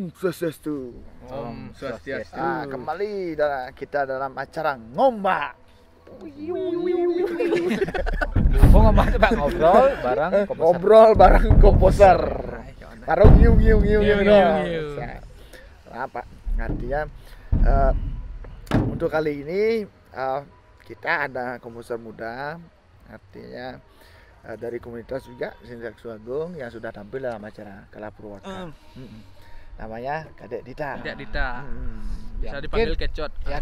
Om Swastiastu. Om Swastiastu. Kembali kita dalam acara Ngombak. Ngomong coba ngobrol bareng komposer. Karo ngiung. Apa? Artinya untuk kali ini kita ada komposer muda, artinya dari komunitas juga Sinjak Suagung yang sudah tampil dalam acara Kala Purwaka. Namanya Kadek Dita. Bisa dipanggil Kecot. Ya,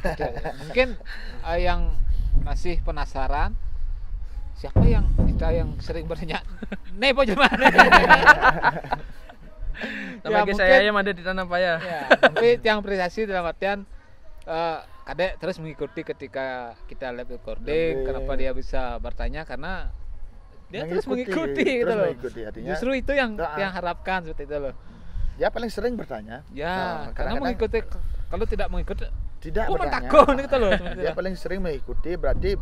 mungkin yang masih penasaran siapa yang sering bertanya Nepo gimana? Tapi saya yang ada di tanah payah. Ya, tapi yang apresiasi dalam artian Kadek terus mengikuti ketika kita live recording. Kenapa dia bisa bertanya? Karena dia terus mengikuti gitu loh. Artinya, justru itu yang harapkan seperti itu loh. Dia paling sering bertanya. Ya, karena mengikuti. Kalau tidak mengikuti, tidak bertanya. Gitu loh. Dia paling sering mengikuti, berarti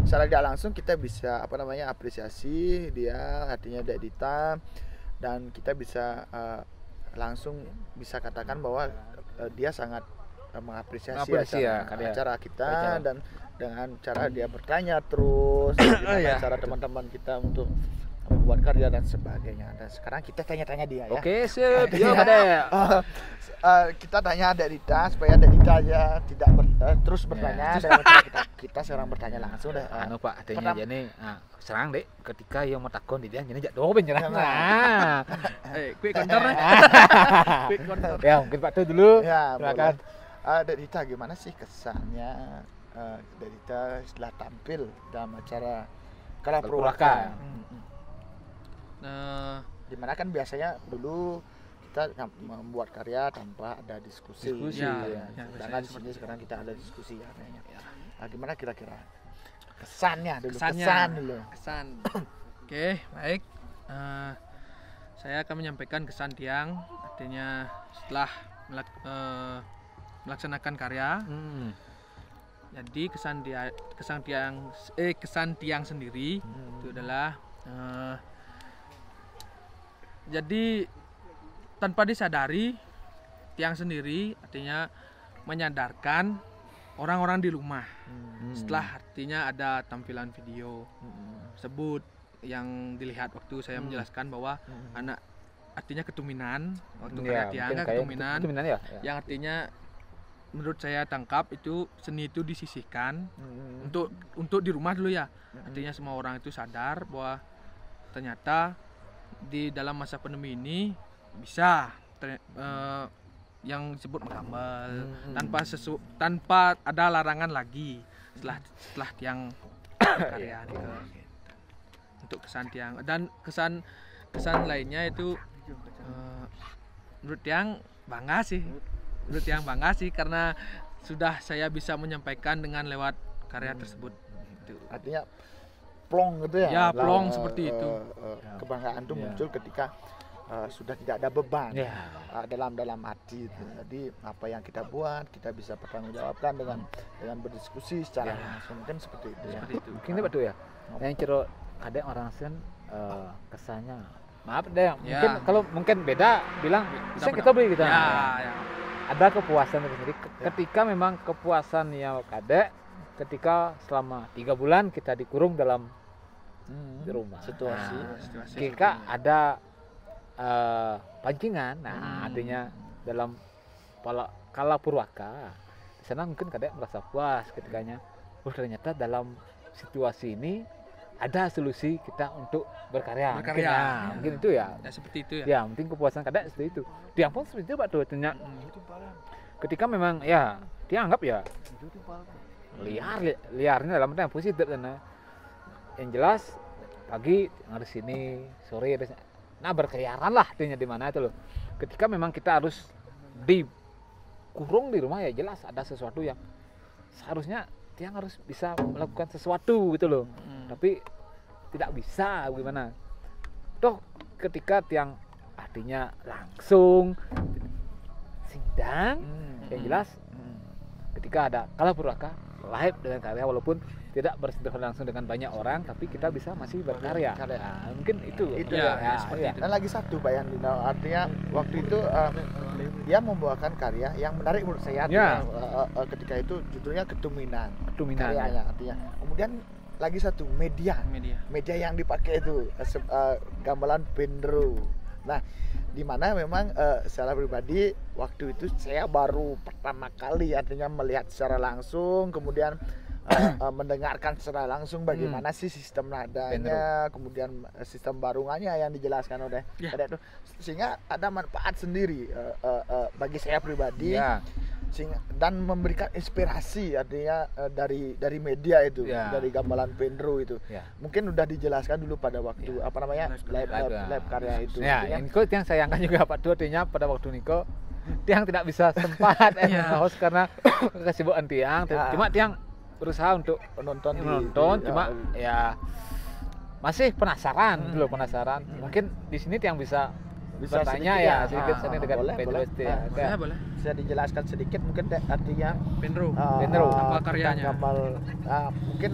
secara tidak langsung kita bisa apresiasi dia, artinya Dek Dita, dan kita bisa langsung bisa katakan bahwa dia sangat mengapresiasi acara kita dan dengan cara dia bertanya terus, cara teman-teman kita untuk membuat karya dan sebagainya. Dan sekarang kita tanya-tanya dia ya. Oke, siap. Yuk, Kadek. Kita tanya Dek Dita supaya Dek Dita aja tidak terus bertanya dan kita sekarang bertanya langsung deh. Pak, adanya aja nih. Serang Dek, ketika yang mau takon dia jadi jak do penyerang. Nah. Quick counter. Quick counter. Ya, mungkin Pak tuh dulu. Ya, silakan. Dek Dita, gimana sih kesannya Dek Dita setelah tampil dalam acara Kala Purwaka? Dimana kan biasanya dulu kita membuat karya tanpa ada diskusi. Sedangkan di sini sekarang kita ada diskusi ya kayaknya. Gimana kira-kira kesannya dulu? Kesan. Oke, baik. Saya akan menyampaikan kesan Tiang, artinya setelah melaksanakan karya. Jadi kesan Tiang sendiri itu adalah jadi tanpa disadari Tiang sendiri artinya menyadarkan orang-orang di rumah. Setelah artinya ada tampilan video tersebut yang dilihat waktu saya menjelaskan bahwa anak artinya ketuminan waktu karya Tiang ketuminan ya? Yang artinya menurut saya tangkap itu seni itu disisihkan untuk di rumah dulu ya. Artinya semua orang itu sadar bahwa ternyata di dalam masa pandemi ini bisa yang disebut mengambal tanpa ada larangan lagi setelah Tiang karya gitu. Untuk kesan Tiang dan kesan lainnya itu menurut Tiang bangga sih karena sudah saya bisa menyampaikan dengan lewat karya tersebut gitu. Artinya plong gitu ya? Ya, plong seperti itu. Kebanggaan itu muncul ketika sudah tidak ada beban dalam hati itu. Jadi apa yang kita buat kita bisa pertanggungjawabkan dengan berdiskusi secara langsung, mungkin seperti itu ya. Mungkin itu betul ya. Yang cero kadang orang sen kesannya maaf deh mungkin kalau mungkin beda bilang bisa kita beli gitu. Ada kepuasan tersendiri ketika memang kepuasan yang Kadek ketika selama 3 bulan kita dikurung dalam di rumah situasi ketika ada pancingan artinya dalam Kala Purwaka di sana mungkin Kadek merasa puas ketikanya ternyata dalam situasi ini ada solusi kita untuk berkarya. Mungkin itu ya. Seperti itu ya. Ya, mungkin kepuasan Kadek seperti itu. Dia pun seperti itu Pak tuh ternyata. Ketika memang ya dia anggap ya liarnya dalam arti yang positif karena yang jelas pagi harus sini, sore harus berkeliaran lah artinya di mana itu loh. Ketika memang kita harus dikurung di rumah ya jelas ada sesuatu yang seharusnya Tiang harus bisa melakukan sesuatu gitu loh. Tapi tidak bisa gimana. Toh ketika Tiang artinya langsung sidang yang jelas ketika ada Kala Purwaka live dengan karya walaupun tidak bersentuhan langsung dengan banyak orang, tapi kita bisa masih berkarya. Karya. Nah, mungkin itu ya, seperti itu. Dan lagi satu Pak Yandino, artinya waktu itu dia membawakan karya yang menarik menurut saya. Ya. Artinya, ketika itu judulnya Ketuminan Ketuminan, karyanya artinya. Kemudian lagi satu media yang dipakai itu gamelan Pendro. Nah, di mana memang secara pribadi waktu itu saya baru pertama kali artinya melihat secara langsung, kemudian mendengarkan secara langsung bagaimana sih sistem nadanya, kemudian sistem barungannya yang dijelaskan oleh Kadek itu, sehingga ada manfaat sendiri bagi saya pribadi. Dan memberikan inspirasi artinya dari media itu, dari gamelan Pendro itu. Mungkin udah dijelaskan dulu pada waktu live karya itu. Niko yang sayangkan juga Pak Du, artinya pada waktu Niko Tiang tidak bisa sempat host karena kesibukan Tiang. Cuma Tiang berusaha untuk menonton, cuma ya masih penasaran dulu, Mungkin di sini Tiang bisa bertanya sedikit dengan Pendro. Boleh. Bisa dijelaskan sedikit mungkin artinya Pendro. Apa karyanya? Mungkin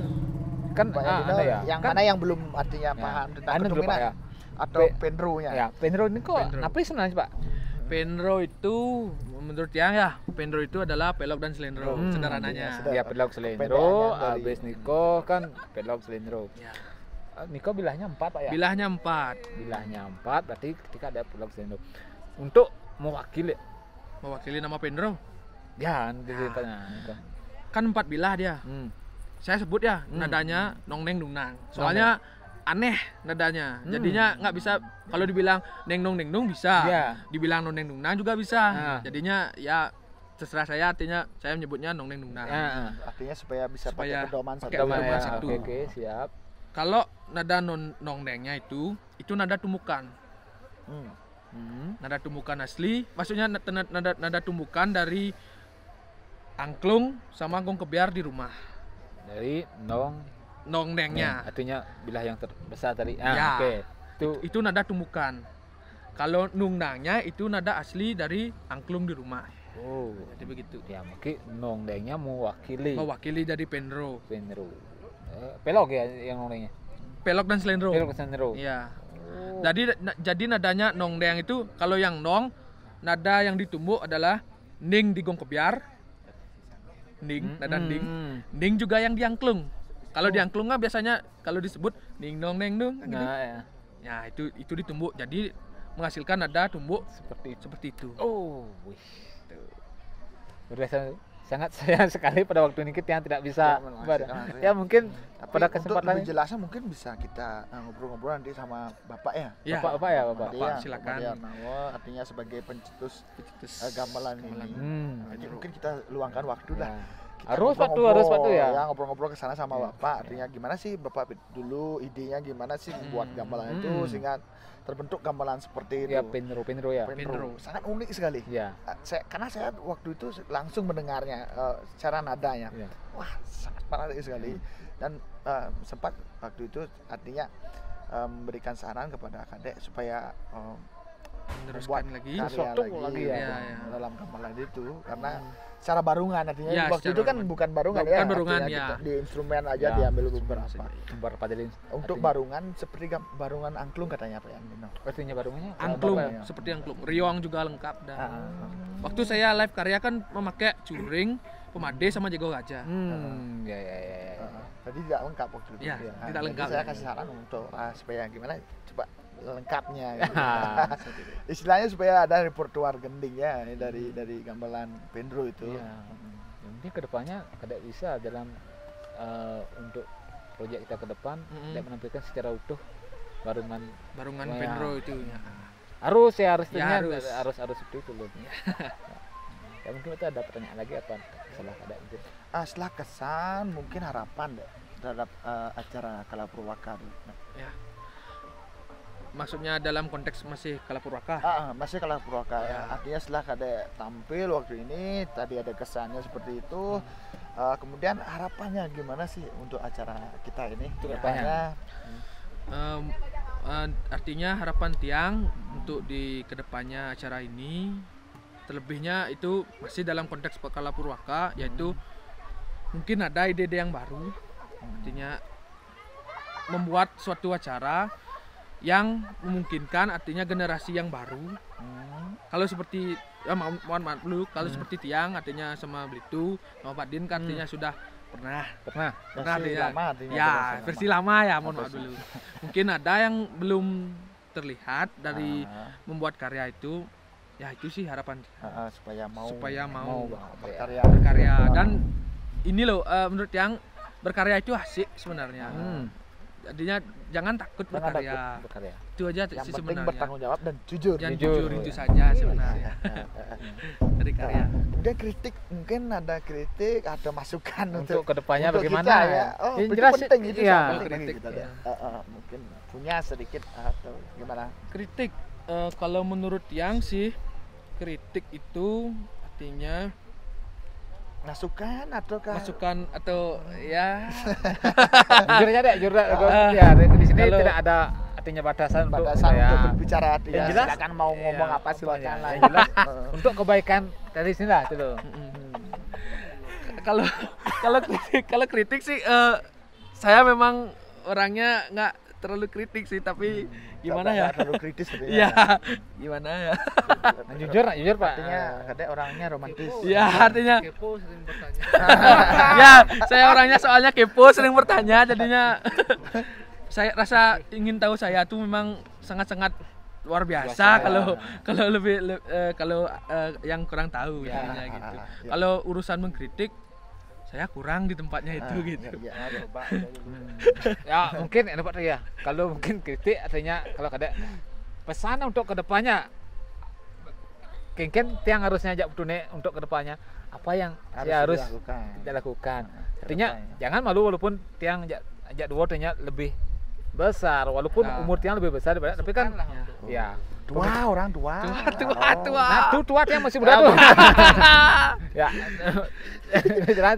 Kan yang mana yang belum artinya paham tentang Ketuminan atau Pendro-nya. Ya, Pendro ini kok apa sebenarnya, Pak? Pendro itu menurut Tiang Pendro itu adalah pelok dan selendro sederhananya. Ya, pelok selendro, habis Niko kan pelok selendro. Niko bilahnya 4 Pak ya? Bilahnya 4, berarti ketika ada pelok selendro untuk mewakili nama Pendro. Ya, ceritanya. Kan 4 bilah dia. Saya sebut nadanya nong neng dung nang. Soalnya aneh nadanya. Jadinya nggak bisa kalau dibilang neng nong bisa. Dibilang nong neng dung nang juga bisa. Jadinya ya terserah saya, artinya saya menyebutnya nong neng dung nang. Artinya supaya bisa pakai pedoman satu. Oke, siap. Kalau nada nong nengnya itu nada tumbukan. Nada tumbukan asli, maksudnya nada tumbukan dari angklung sama gong kebiar di rumah. Dari nong nengnya. Artinya bilah yang terbesar tadi. Oke. Itu nada tumbukan. Kalau nung nangnya itu nada asli dari angklung di rumah. Oh, jadi begitu. Ya, mungkin nong nengnya mewakili dari Pendro. Pelok ya yang nong nengnya. Pelok dan selendro. Iya. Jadi nadanya nong neng itu, kalau yang nong, nada yang ditumbuk adalah ning di gong kebiar. Nada ning. Ning juga yang diangklung. Kalau diangklung biasanya kalau disebut ning nong neng nung gitu. Ya, itu ditumbuk. Jadi menghasilkan nada tumbuk seperti itu. Oh, wih. Berasa sangat sayang sekali pada waktu ini kita yang tidak bisa ya mungkin tapi pada kesempatan lebih jelasnya mungkin bisa kita ngobrol-ngobrol nanti sama Bapak ya. Bapak silakan. Artinya sebagai pencetus gamelan ini. Jadi mungkin kita luangkan waktu lah. Harus waktu ya. Ngobrol-ngobrol ke sana sama Bapak. Artinya gimana sih Bapak dulu idenya gimana sih membuat gamelan itu sehingga terbentuk gamelan seperti itu. Ya, Pendro ya. Pendro. Sangat unik sekali. Ya. Karena saya waktu itu langsung mendengarnya secara nadanya. Wah, sangat menarik sekali. Dan sempat waktu itu artinya memberikan saran kepada Kadek supaya meneruskan lagi sesuatu lagi dalam gamelan itu, karena secara barungan artinya waktu itu kan bukan barungan di instrumen aja diambil beberapa untuk barungan seperti barungan angklung katanya Pak Yandino. Artinya barungannya angklung seperti angklung, riong juga lengkap waktu saya live karya kan memakai curing, pemade sama jago gajah. Tadi tidak lengkap waktu itu. Tidak lengkap. Saya kasih saran untuk supaya gimana coba lengkapnya gitu. Istilahnya supaya ada repertuar gending dari gamelan Pendro itu. Mungkin kedepannya Kadek bisa dalam untuk proyek kita ke depan Kadek menampilkan secara utuh barungan Pendro itu. Harus seperti itu loh. Ya, mungkin kita ada pertanyaan lagi apa setelah Kadek mungkin. Setelah kesan mungkin harapan terhadap acara Kalapurwaka. Maksudnya dalam konteks masih Kalapurwaka? Masih Kalapurwaka. Artinya setelah Kadek tampil waktu ini, tadi ada kesannya seperti itu. Kemudian harapannya gimana sih untuk acara kita ini? Artinya harapan Tiang untuk di kedepannya acara ini, terlebihnya itu masih dalam konteks Kalapurwaka, yaitu mungkin ada ide-ide yang baru, artinya membuat suatu acara yang memungkinkan artinya generasi yang baru. Kalau seperti mohon maaf dulu, kalau seperti Tiang artinya sama Blitu sama Pak Din kan artinya sudah pernah Versi artinya, lama artinya, ya versi versi lama ya, mohon maaf dulu. Mungkin ada yang belum terlihat dari membuat karya itu, ya itu sih harapan supaya mau berkarya. Dan ini loh menurut Tiang berkarya itu asik sebenarnya. Artinya jangan takut berkarya. Itu aja yang sih penting sebenarnya. bertanggung jawab dan jujur. Jujur itu saja sebenarnya. Dari karya. Kemudian kritik, mungkin ada kritik, ada masukan Untuk kedepannya untuk bagaimana kita, ya? itu Jelas penting, itu iya. sangat penting bagi Kritik, kita, ya. mungkin punya sedikit atau gimana? Kritik kalau menurut Yang sih kritik itu artinya Masukan atau ya Jujur aja deh, ya di sini Kalau- tidak ada artinya batasan untuk batasan saya. untuk berbicara, Yang ya, jelas, silakan mau ngomong iya, apa silakan lah. yang jelas untuk kebaikan dari sini lah itu loh. kalau kritik sih saya memang orangnya nggak terlalu kritik sih, tapi gimana ya? Nggak terlalu kritis sebenarnya. Iya, gimana ya? Nah, jujur Pak. Artinya katanya orangnya romantis. Ya artinya Kepo sering bertanya. ya saya orangnya soalnya kepo, sering bertanya, jadinya saya rasa ingin tahu saya tuh memang sangat-sangat luar biasa kalau lebih yang kurang tahu Ya, jadinya gitu. ya. Kalau urusan mengkritik saya kurang di tempatnya itu gitu. Ya, coba. Ya mungkin ini Pak ya. Kalau mungkin kritik artinya kalau ada pesan untuk kedepannya, Kengken Tiang harusnya ajak Tune untuk kedepannya apa yang harus dilakukan. Artinya jangan malu walaupun Tiang ajak dua artinya lebih besar, walaupun umur Tiang lebih besar daripada, tapi kan ya Tua. nah tua Tiang masih muda tuh. Ya. Jelas.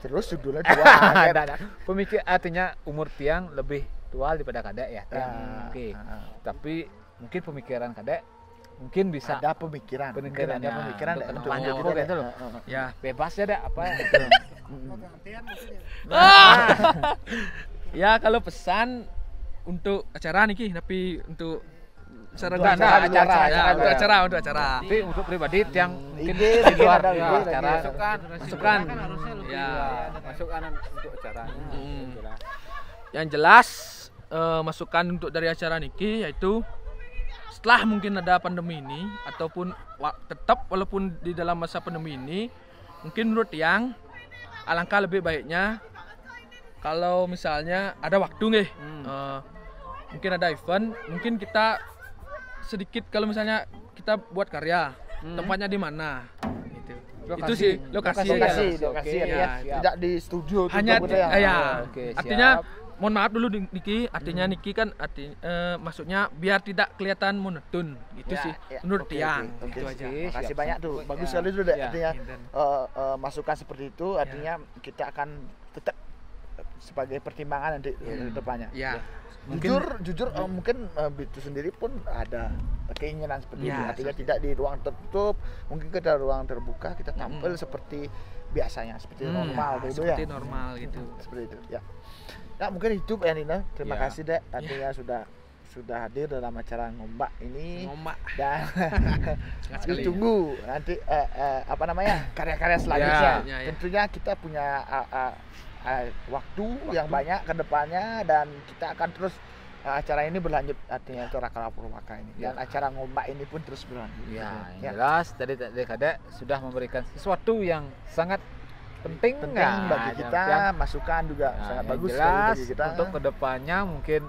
Terus judulnya tua. Ada. Pemikir artinya umur Tiang lebih tua daripada Kadek ya. Tiang. Oke. Tapi mungkin pemikiran Kadek mungkin bisa Ada pemikiran untuk untuk kedepannya kita, gitu loh. Ya. Bebas ya deh apa ya. Ya kalau pesan untuk acara nih Ki, tapi untuk secara Untuk acara. untuk acara. Tapi untuk pribadi Tiang mungkin Ide, di luar ada ya, ide, acara. Masukan. Ya. Masukan untuk acara. Yang jelas masukan untuk dari acara Niki yaitu setelah mungkin ada pandemi ini ataupun tetap walaupun di dalam masa pandemi ini, mungkin menurut Yang alangkah lebih baiknya kalau misalnya ada waktu nih, mungkin ada event, mungkin kita sedikit kalau misalnya kita buat karya, tempatnya di mana gitu. Itu sih lokasi ya. Tidak di studio hanya tuh, ya. ya. Oke, Artinya mohon maaf dulu Niki, artinya Niki kan maksudnya biar tidak kelihatan monoton gitu Ya, sih ya. menurut Oke, Tiang oke. gitu aja. Makasih Siap, banyak tuh. Bagus Ya. sekali tuh deh, Ya. artinya Dan- masukan seperti itu artinya kita akan tetap sebagai pertimbangan nanti ke depannya. Ya. Jujur mungkin Bitu sendiri pun ada keinginan seperti itu. Ya, Artinya tidak di ruang tertutup, mungkin kita ruang terbuka kita tampil seperti biasanya, seperti normal gitu ya. seperti normal gitu. Seperti itu ya. Ya mungkin itu ya Nina. Terima Ya. kasih Dek. Artinya sudah hadir dalam acara ngombak ini. Ngombak. Dan sekali. ditunggu nanti apa namanya karya-karya selanjutnya. Ya. Tentunya kita punya waktu yang banyak ke depannya dan kita akan terus acara ini berlanjut, artinya acara Kala Purwaka ini dan acara ngombak ini pun terus berlanjut. Ya, Ya. yang jelas dari Kadek sudah memberikan sesuatu yang sangat penting bagi kita, masukan juga sangat yang bagus jelas sekali bagi kita. untuk kedepannya mungkin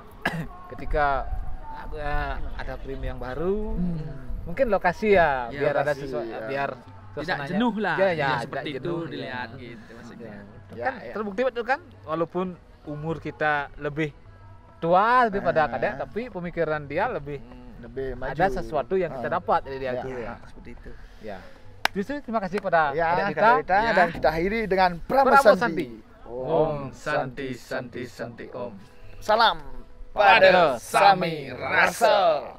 ketika ada prim yang baru, mungkin lokasi ya, Ya, biar ada lokasi, sesuatu, ya. biar Tidak suasananya- jenuh lah. Ya, Ya, tidak seperti itu jenuh, dilihat ya. gitu maksudnya. Ya, Kan ya. terbukti betul kan, walaupun umur kita lebih tua daripada Kadek, tapi pemikiran dia lebih Lebih maju. ada sesuatu yang kita dapat dari dia Ya, itu. ya. Seperti itu. Ya. Justru terima kasih pada Ya, adik kita, kita. ya. dan kita akhiri dengan Pramo Pramo Santi. Santi. Om Santi Santi Santi Om. Salam Pada pada Sami Rasa.